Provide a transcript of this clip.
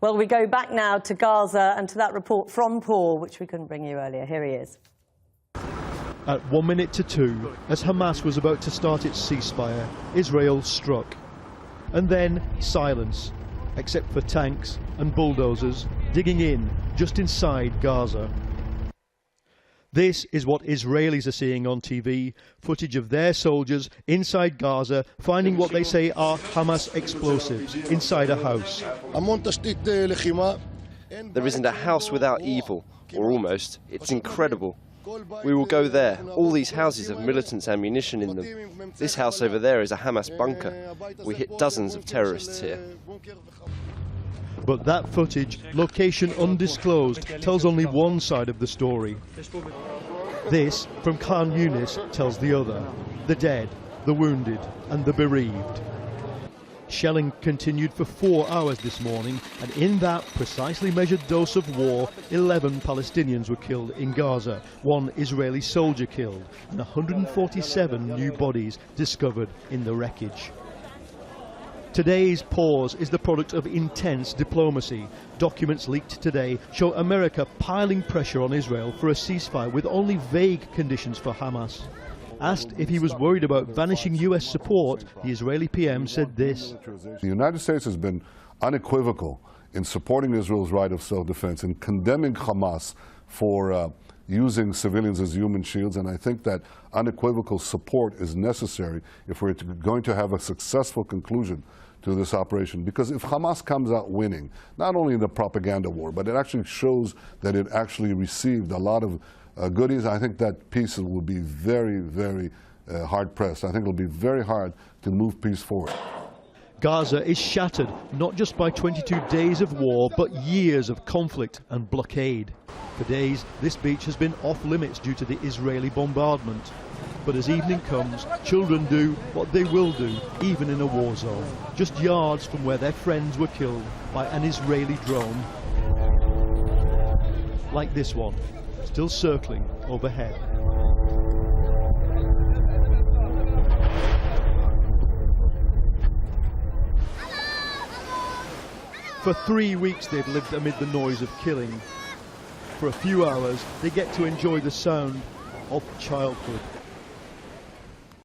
Well, we go back now to Gaza and to that report from Paul, which we couldn't bring you earlier. Here he is. At 1 minute to 2, as Hamas was about to start its ceasefire, Israel struck. And then silence, except for tanks and bulldozers digging in just inside Gaza. This is what Israelis are seeing on TV, footage of their soldiers inside Gaza finding what they say are Hamas explosives inside a house. There isn't a house without evil, or almost. It's incredible. We will go there. All these houses have militants' ammunition in them. This house over there is a Hamas bunker. We hit dozens of terrorists here. But that footage, location undisclosed, tells only one side of the story. This, from Khan Yunis, tells the other. The dead, the wounded, and the bereaved. Shelling continued for 4 hours this morning, and in that precisely measured dose of war, 11 Palestinians were killed in Gaza, 1 Israeli soldier killed, and 147 new bodies discovered in the wreckage. Today's pause is the product of intense diplomacy. Documents leaked today show America piling pressure on Israel for a ceasefire with only vague conditions for Hamas. Asked if he was worried about vanishing US support, the Israeli PM said this. The United States has been unequivocal in supporting Israel's right of self-defense and condemning Hamas for using civilians as human shields, and I think that unequivocal support is necessary if we're going to have a successful conclusion to this operation. Because if Hamas comes out winning, not only in the propaganda war, but it actually shows that it actually received a lot of goodies, I think that peace will be very, very hard-pressed. I think it will be very hard to move peace forward. Gaza is shattered, not just by 22 days of war, but years of conflict and blockade. For days, this beach has been off limits due to the Israeli bombardment. But as evening comes, children do what they will do, even in a war zone, just yards from where their friends were killed by an Israeli drone. Like this one, still circling overhead. For 3 weeks they've lived amid the noise of killing. For a few hours they get to enjoy the sound of childhood.